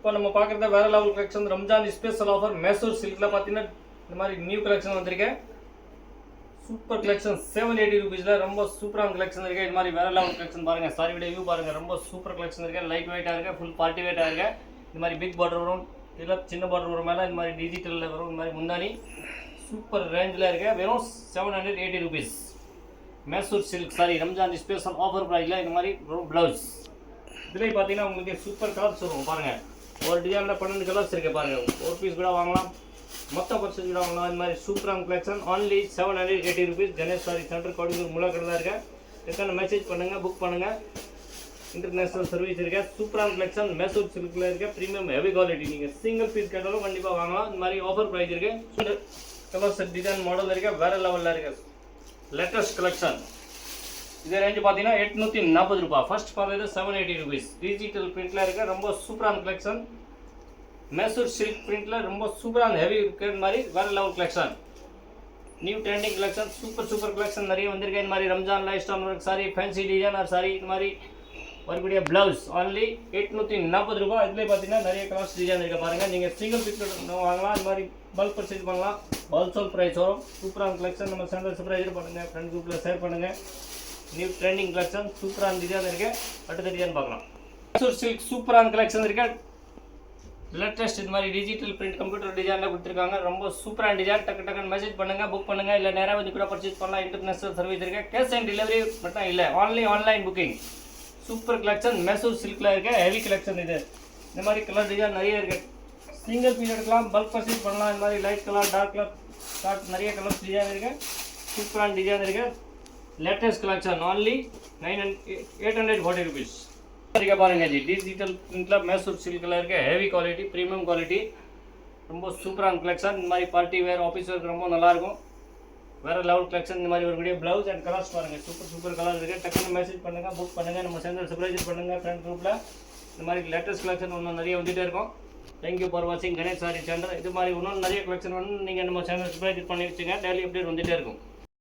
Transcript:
இப்போ நம்ம பார்க்குறது வேறு level collection Ramzan special offer Mysore சில்கில் பார்த்தீங்கன்னா இந்த மாதிரி நியூ கலெக்ஷன் வந்திருக்கேன். சூப்பர் கலெக்ஷன் 780 ரூபீஸில் ரொம்ப சூப்பரான கலெக்ஷன் இருக்குது. இது மாதிரி வேறு லெவல் கலெக்ஷன் பாருங்கள். சாரி விட வியூ பாருங்கள். ரொம்ப சூப்பர் கலெக்ஷன் இருக்குது. லைட் வெயிட்டாக இருக்குது, ஃபுல் பார்ட்டி வெயிட்டாக இருக்குது. இது மாதிரி பிக் பார்டர் வரும், இல்லை சின்ன பார்டர் வரும், மேலே இந்த மாதிரி டிஜிட்டலில் வரும். இந்த மாதிரி முந்தானி சூப்பர் ரேஞ்சில் இருக்குது. வெறும் 780 rupees Mysore silk sorry Ramzan special offer ப்ரைஸில் இந்த மாதிரி ப்ளவுஸ். இதுலேயே பார்த்தீங்கன்னா உங்களுக்கு சூப்பர் கலர்ஸ் வரும் பாருங்கள். ஒரு டிசைனில் 12 கலர்ஸ் இருக்குது பாருங்கள். ஒரு பீஸ் கூட வாங்கலாம், மொத்தம் பர்சேஸ் கூட வாங்கலாம். இந்த மாதிரி சூப்பரான collection only 780 rupees. Ganesh sari centre கோடிங் முழக்கடை தான் இருக்கேன். இதுக்கான மெசேஜ் பண்ணுங்கள், புக் பண்ணுங்கள். இன்டர்நேஷ்னல் சர்வீஸ் இருக்க சூப்பரான கலெக்ஷன் மைசூர் சில்கில் இருக்க ப்ரீமியம் ஹெவி குவாலிட்டி. நீங்கள் சிங்கிள் பீஸ் கேட்டாலும் கண்டிப்பாக வாங்கலாம். இந்த மாதிரி ஆஃபர் ப்ரைஸ் இருக்குது. கலர்ஸ் டிசைன் மாடல் இருக்க வேறு லெவலில் இருக்குது. Latest collection. இது ரேஞ்சு பார்த்தீங்கன்னா 840 ரூபாய். ஃபர்ஸ்ட் பார்த்தது 780 ரூபீஸ். டிஜிட்டல் பிரிண்டில் இருக்க ரொம்ப சூப்பரான கலெக்ஷன். மைசூர் சில்க் பிரிண்டில் ரொம்ப சூப்பரான ஹெவி இருக்கிற மாதிரி வேறு level collection. New trending collection, super collection நிறைய வந்திருக்கு. இந்த மாதிரி Ramzan life style work sorry, fancy designer sorry, இது மாதிரி வரக்கூடிய ப்ளவுஸ் only 840 ரூபாய். இதுலேயே பார்த்தீங்கன்னா நிறைய கலர்ஸ் டிசைன் இருக்க பாருங்கள். நீங்கள் சிங்கிள் பீஸ் வாங்கலாம், இந்த மாதிரி பல்க் பர்ச்சேஸ் பண்ணலாம். ஹோல்சேல் ப்ரைஸ் வரும். சூப்பரான கலெக்ஷன் நம்ம சேனல் சப்ஸ்கிரைப் பண்ணுங்கள், ஃப்ரெண்ட் குரூப்பில் ஷேர் பண்ணுங்கள். நியூ ட்ரெண்டிங் கலெக்ஷன் சூப்பரான டிசைன் இருக்குது. அடுத்த டிசைன் பார்க்கலாம். மைசூர் சில்க் சூப்பரான கலெக்ஷன் இருக்கு. லேட்டஸ்ட் இது மாதிரி டிஜிட்டல் பிரிண்ட் கம்ப்யூட்டர் டிசைனில் கொடுத்துருக்காங்க. ரொம்ப சூப்பரான டிசைன். டக்குன்னு மெசேஜ் பண்ணுங்கள், புக் பண்ணுங்கள். இல்லை நேராக வந்து கூட பர்ச்சேஸ் பண்ணலாம். இன்டர்நேஷனல் சர்வீஸ் இருக்குது. கேஷ் ஆன் டெலிவரி மட்டும் இல்லை, online booking. Super collection Mysore சில்கில் இருக்க ஹெவி கலெக்ஷன். இது இந்த மாதிரி கலர் டிசைன் நிறைய இருக்குது. சிங்கிள் பீஸ் எடுக்கலாம், பல்க் பர்ச்சேஸ் பண்ணலாம். இந்த மாதிரி லைட் கலர், டார்க் கலர், நிறைய கலர்ஸ் டிசைன் இருக்குது. சூப்பரான டிசைன் இருக்குது. Latest collection only 840 rupees. பாருங்க ஜி, டிஜிட்டல் பிரிண்ட்ல மைசூர் சில்கில் இருக்க ஹெவி குவாலிட்டி, ப்ரீமியம் குவாலிட்டி. ரொம்ப சூப்பரான கலெக்ஷன். இந்த மாதிரி பார்ட்டி வேர், ஆஃபீஸ் வேர் ரொம்ப நல்லாயிருக்கும். வேறு லெவல் கலெக்ஷன். இந்த மாதிரி ஒரு ப்ளவுஸ் அண்ட் கலர்ஸ் பாருங்கள். சூப்பர் கலர் இருக்குது. டக்குன்னு மெசேஜ் பண்ணுங்கள், புக் பண்ணுங்கள். நம்ம சேனல் சப்ஸ்கிரைப் பண்ணுங்கள், ஃப்ரெண்ட் குரூப்பில். இந்த மாதிரி லேட்டஸ்ட் கலெக்ஷன் இன்னும் நிறைய வந்துகிட்டே இருக்கும். தேங்க்யூ ஃபார் வாட்சிங் கணேஷ் சாரி சேனல். இது மாதிரி இன்னும் நிறைய கலெக்ஷன் வந்து நீங்கள் நம்ம சேனல் சப்ஸ்கிரைப் பண்ணி வச்சுங்க. டெய்லி அப்டேட் வந்துகிட்டே இருக்கும்.